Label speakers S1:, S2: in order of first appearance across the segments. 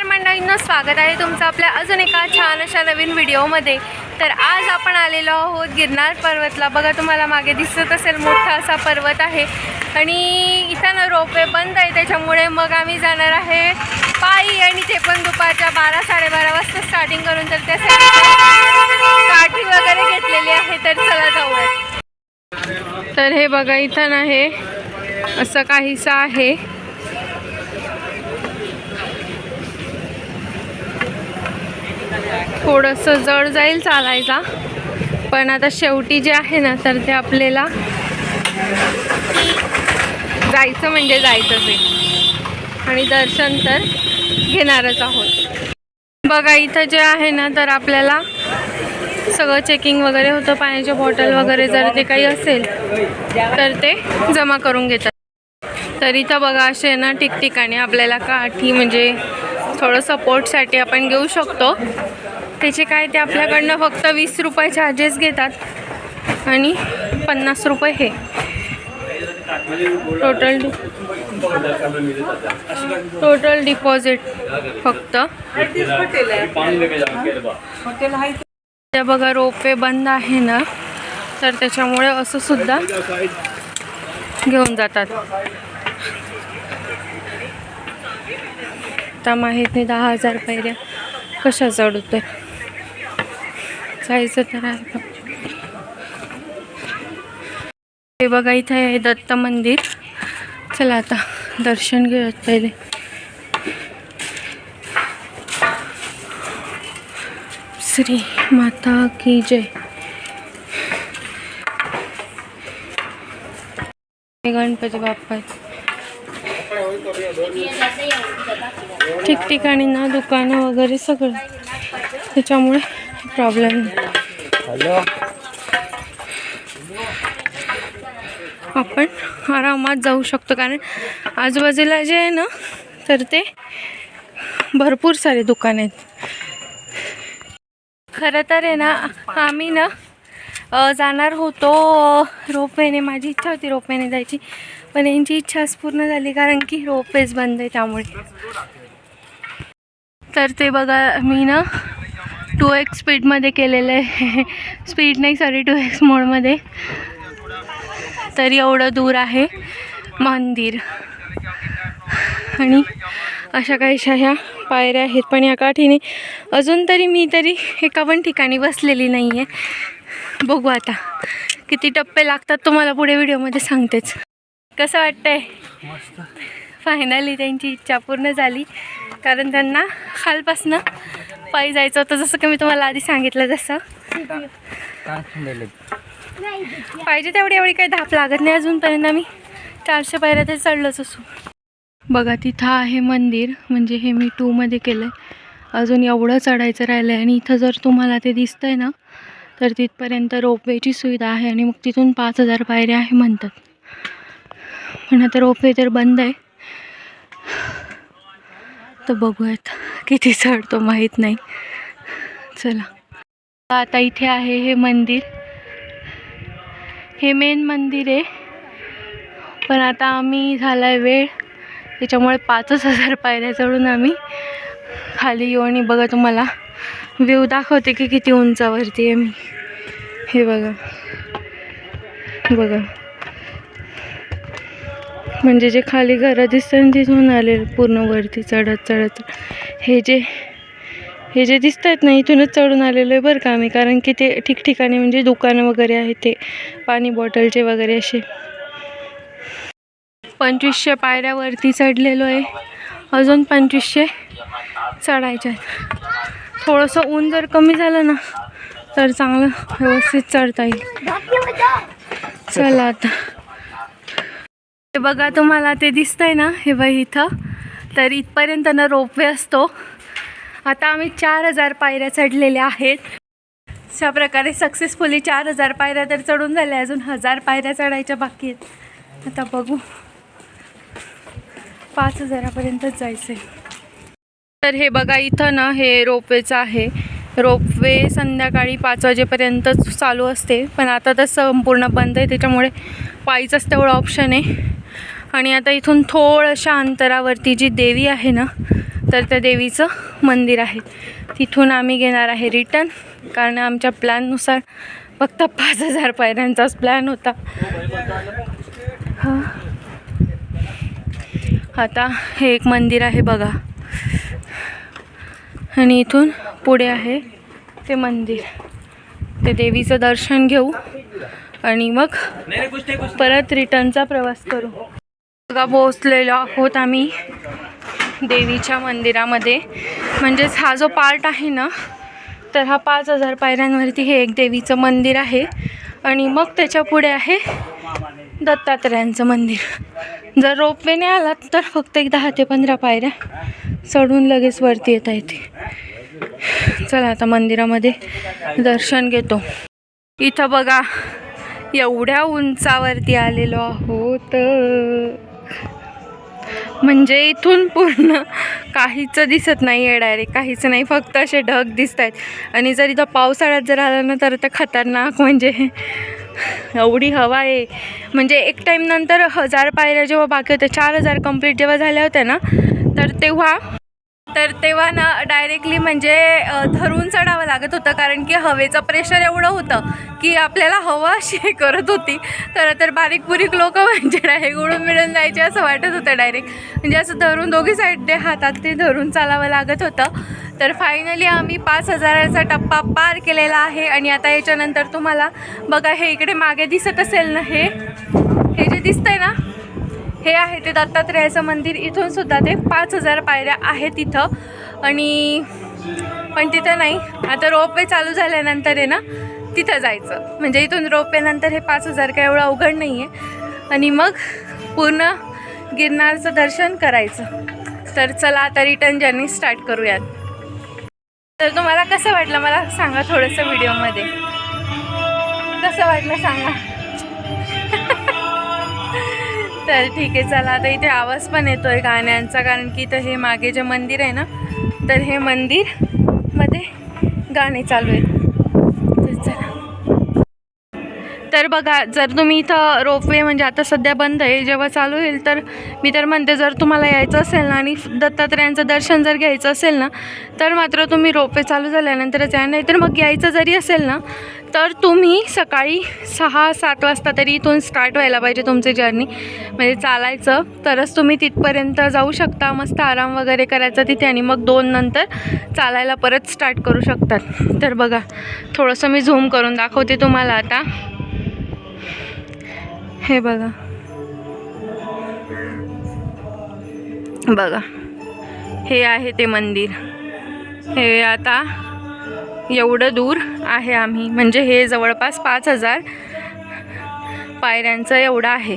S1: मंडळींनो, स्वागत आहे तुमचं आपल्या अजून एका छान अशा नवीन व्हिडिओमध्ये। तर आज आपण आलेलो आहोत गिरनार पर्वतला। बघा तुम्हाला मागे दिसत असेल मोठा असा पर्वत आहे आणि इथं ना रोपवे बंद आहे, त्याच्यामुळे मग आम्ही जाणार आहे पायी आणि ते पण दुपारच्या 12-12:30 वाजता स्टार्टिंग करून। तर त्यासाठी काठी वगैरे घेतलेली आहे, तर चला जाऊयात। तर हे बघा इथं ना हे असं काहीसं आहे। थोडंसं जड जाईल चालायला, पण आता शेवटी जे आहे ना तर ते आपल्याला जायचं म्हणजे जायचंच आहे आणि दर्शन तर घेणारच आहोत। बघा इथं जे आहे ना तर आपल्याला सगळं चेकिंग वगैरे होतं, पाण्याची बॉटल वगैरे जर ते काही असेल तर ते जमा करून घेतात। तर इथं बघा असे ना ठिकठिकाणी आपल्याला काठी म्हणजे थोडं सपोर्टसाठी आपण घेऊ शकतो। त्याचे काय ते आपल्याकडनं फक्त 20 रुपये चार्जेस घेतात आणि 50 रुपये हे टोटल डिपॉझिट फक्त। त्या बघा रोपवे बंद आहे ना, तर त्याच्यामुळे असं सुद्धा घेऊन जातात। आता माहीत नाही 10,000 पायऱ्या कशा चढवतोय, जायचं तर आहे। हे बघा इथे आहे दत्त मंदिर। चला आता दर्शन घेऊयात पहिले। श्री माता की जय। गणपती बाप्पा ठिकठिकाणी ना दुकानं वगैरे सगळं, त्याच्यामुळे प्रॉब्लेम नाही। आपण आरामात जाऊ शकतो, कारण आजूबाजूला जे आहे ना तर ते भरपूर सारे दुकान आहेत। खरं तर आहे ना आम्ही ना जाणार होतो रोपवेने। माझी इच्छा होती रोपवेने जायची, पण यांची इच्छाच पूर्ण झाली कारण की रोपवेज बंद आहे त्यामुळे। तर ते बघा मी ना 2x स्पीडमध्ये केलेलं आहे, स्पीड नाही सॉरी 2x मोडमध्ये। तर एवढं दूर आहे मंदिर आणि अशा काहीशा ह्या पायऱ्या आहेत, पण या काठीने अजून तरी मी एका पण ठिकाणी बसलेली नाही आहे। बघू आता किती टप्पे लागतात तुम्हाला पुढे व्हिडिओमध्ये सांगतेच। कसं वाटतंय? फायनली त्यांची इच्छा पूर्ण झाली, कारण त्यांना खालपासनं पायी जायचं होतं, जसं की मी तुम्हाला आधी सांगितलं। जसं पाहिजे तेवढी काही धाप लागत नाही अजूनपर्यंत। आम्ही 400 पायऱ्या तर चढलोच असू। बघा तिथं आहे मंदिर, म्हणजे हे मी 2 मध्ये केलं आहे, अजून एवढं चढायचं राहिलं आहे। आणि इथं जर तुम्हाला ते दिसतंय ना तर तिथपर्यंत रोपवेची सुविधा आहे आणि मग तिथून 5,000 पायऱ्या आहे म्हणतात, पण आता रोपवे तर बंद आहे। तर बघूयात किती चढतो माहीत नाही। चला आता इथे आहे हे मंदिर, हे मेन मंदिर आहे, पण आता आम्ही झालाय वेळ, त्याच्यामुळे 5,000 पायऱ्या चढून आम्ही खाली येऊ आणि बघा तुम्हाला व्ह्यू दाखवते की किती उंचावरती आहे मी। हे बघा बघा, म्हणजे जे खाली घरं दिसतं तिथून आले पूर्ण वरती चढत चढत। हे जे दिसत आहेत ना इथूनच चढून आलेलो आहे बरं का आम्ही, कारण की ते ठिकठिकाणी म्हणजे दुकानं वगैरे आहेत, ते पाणी बॉटलचे वगैरे असे। 2500 पायऱ्यावरती चढलेलो आहे, अजून 2500 चढायचे आहेत। थोडंसं ऊन जर कमी झालं ना तर चांगलं व्यवस्थित चढता येईल। चला आता हे बघा तुम्हाला ते दिसतंय ना, हे बघा इथं तर इथपर्यंत ना रोपवे असतो। आता आम्ही 4,000 पायऱ्या चढलेल्या आहेत। अशा प्रकारे सक्सेसफुली 4,000 पायऱ्या तर चढून झाल्या, अजून 1,000 पायऱ्या चढायच्या बाकी आहेत। आता बघू 5,000पर्यंतच जायचं आहे। तर हे बघा इथं ना हे रोपवेचं आहे। रोपवे संध्याकाळी 5 वाजेपर्यंतच चालू असते, पण आता तर संपूर्ण बंद आहे, त्याच्यामुळे पायीचंच तेवढं ऑप्शन आहे। आणि आता इथून थोड्याशा अंतरावरती जी देवी आहे ना तर त्या देवीचं मंदिर आहे. तिथून आम्ही घेणार आहे रिटर्न, कारण आमच्या प्लॅननुसार फक्त 5000 पायऱ्यांचाच प्लॅन होता. हां, आता हे एक मंदिर आहे बघा, आणि इथून पुढे आहे ते मंदिर. ते देवीचं दर्शन घेऊ आणि मग परत रिटर्नचा प्रवास करू. बघा, पोहोचलेलो आहोत आम्ही देवीच्या मंदिरामध्ये. म्हणजेच हा जो पार्ट आहे ना, तर हा 5000 पायऱ्यांवरती हे एक देवीचं मंदिर आहे. आणि मग त्याच्या पुढे आहे दत्तात्रयांचं मंदिर. जर रोपवेने आलात तर फक्त एक 10 ते 15 पायऱ्या चढून लगेच वरती येता येते. चला आता मंदिरामध्ये दर्शन घेतो. इथं बघा, एवढ्या उंचावरती आलेलो आहोत, म्हणजे इथून पूर्ण काहीच दिसत नाही आहे, डायरेक्ट काहीच नाही, फक्त असे ढग दिसत आहेत. आणि जर इथं पावसाळ्यात जर आलं ना तर ते खतरनाक, म्हणजे एवढी हवा आहे. म्हणजे एक टाईम नंतर 1000 पायऱ्या जेव्हा बाकी होत्या, 4000 कंप्लीट जेव्हा झाल्या होत्या ना, तर तेव्हा ना डायरेक्टली म्हणजे धरून चढावं लागत होतं, कारण की हवेचं प्रेशर एवढं होतं की आपल्याला हवा अशी करत होती. तर बारीक बुरीक लोक म्हणजे डायरेक्ट उडून मिळून जायचे असं वाटत होतं. डायरेक्ट म्हणजे असं धरून दोघी साईड हातात ते धरून चालावं लागत होतं. तर फायनली आम्ही 5000चा टप्पा पार केलेला आहे. आणि आता याच्यानंतर तुम्हाला बघा, हे इकडे मागे दिसत असेल ना, हे जे दिसतंय ना, हे आहे ते दत्तात्रयाचं मंदिर. इथून सुद्धा ते 5000 पायऱ्या आहेत तिथं. आणि पण तिथं नाही, आता रोपवे चालू झाल्यानंतर आहे ना तिथं जायचं. म्हणजे इथून रोपवे नंतर हे 5000 काय एवढं अवघड नाही आहे. आणि मग पूर्ण गिरनारचं दर्शन करायचं. तर चला आता रिटर्न जर्नी स्टार्ट करूयात. तर तुम्हाला कसं वाटलं मला सांगा थोडंसं, व्हिडिओमध्ये कसं वाटलं सांगा. तर ठीक आहे, चला आता इथे आवाज पण येतोय गाण्यांचा, कारण की इथं हे मागे जे मंदिर आहे ना, तर हे मंदिरमध्ये गाणे चालू आहेत. तर चला. तर बघा, जर तुम्ही इथं रोपवे म्हणजे आता सध्या बंद आहे, जेव्हा चालू होईल तर मी तर म्हणते जर तुम्हाला यायचं असेल ना आणि दत्तात्रयांचं दर्शन जर घ्यायचं असेल ना, तर मात्र तुम्ही रोपवे चालू झाल्यानंतरच या. नाही तर मग यायचं जरी असेल ना, तर तुम्ही सकाळी 6-7 वाजता तरी इथून स्टार्ट व्हायला पाहिजे तुमची जर्नी. म्हणजे चालायचं तरच तुम्ही तिथपर्यंत जाऊ शकता. मस्त आराम वगैरे करायचा तिथे, आणि मग 2 नंतर चालायला परत स्टार्ट करू शकतात. तर बघा, थोडंसं मी झूम करून दाखवते तुम्हाला आता. हे बघा, हे आहे ते मंदिर. हे आता एवढं दूर आहे आम्ही, म्हणजे हे जवळपास 5000 पायऱ्यांचं एवढं आहे.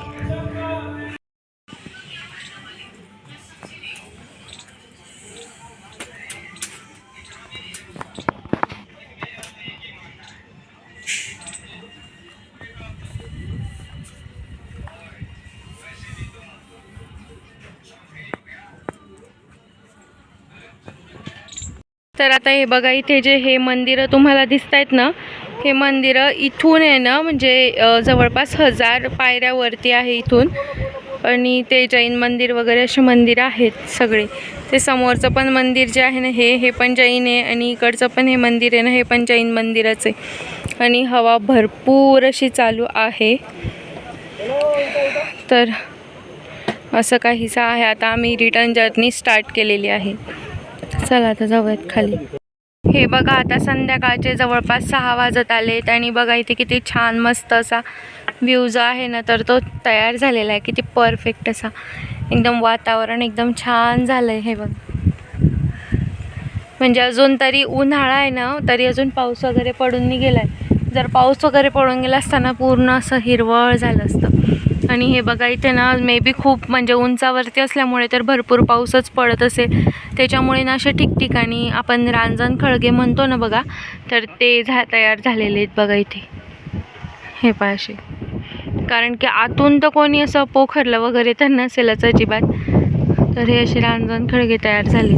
S1: तर आता हे बघा, इथे जे हे मंदिरं तुम्हाला दिसत आहेत ना, हे मंदिरं इथून आहे ना, म्हणजे जवळपास 1000 पायऱ्यावरती आहे इथून. आणि ते जैन मंदिर वगैरे असे मंदिर आहेत सगळे. ते समोरचं पण मंदिर जे आहे ना, हे पण जैन आहे. आणि इकडचं पण हे मंदिर आहे ना, हे पण जैन मंदिरच आहे. आणि हवा भरपूर अशी चालू आहे. तर असं काहीसं आहे. आता आम्ही रिटर्न जर्नी स्टार्ट केलेली आहे. चला आता जाऊयात खाली. हे बघा, आता संध्याकाळचे जवळपास 6 वाजत आलेत. आणि बघा इथे किती छान मस्त असा व्ह्यू जो आहे ना, तर तो तयार झालेला आहे. किती परफेक्ट असा एकदम वातावरण एकदम छान झालं आहे. हे बघ, म्हणजे अजून तरी उन्हाळा आहे ना, तरी अजून पाऊस वगैरे पडून नाही गेला आहे. जर पाऊस वगैरे पडून गेला असताना पूर्ण असं हिरवळ झालं असतं. आणि हे बघा, इथे ना मे बी खूप म्हणजे उंचावरती असल्यामुळे तर भरपूर पाऊसच पडत असेल. त्याच्यामुळे ना अशा ठिकठिकाणी आपण रांजण खळगे म्हणतो ना बघा, तर ते तयार झालेले आहेत बघा इथे. हे पाहाशे, कारण की आतून तर कोणी असं पोखरलं वगैरे तर नसेलच अजिबात. तर हे असे रांजण खळगे तयार झाले.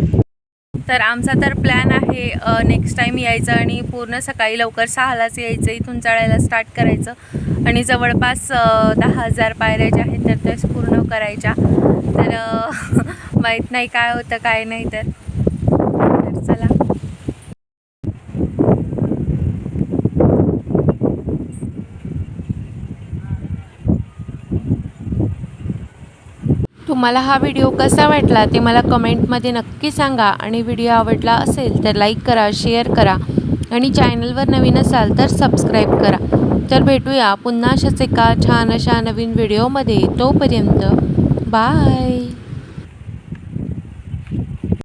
S1: तर आमचा तर प्लॅन आहे नेक्स्ट टाईम यायचं आणि पूर्ण सकाळी लवकर 6लाच यायचं, इथून चढायला स्टार्ट करायचं. आणि जवळपास 10,000 पायऱ्या ज्या आहेत तर त्याच पूर्ण करायच्या. तर माहीत नाही काय होतं काय नाही. तर तर चला. तुम्हाला हा व्हिडिओ कसा वाटला ते मला कमेंटमध्ये नक्की सांगा आणि व्हिडिओ आवडला असेल तर लाईक करा, शेअर करा आणि चॅनलवर नवीन असाल तर सबस्क्राईब करा. तर भेटूया पुन्हा अशाच एका छान अशा नवीन व्हिडिओमध्ये. तोपर्यंत बाय.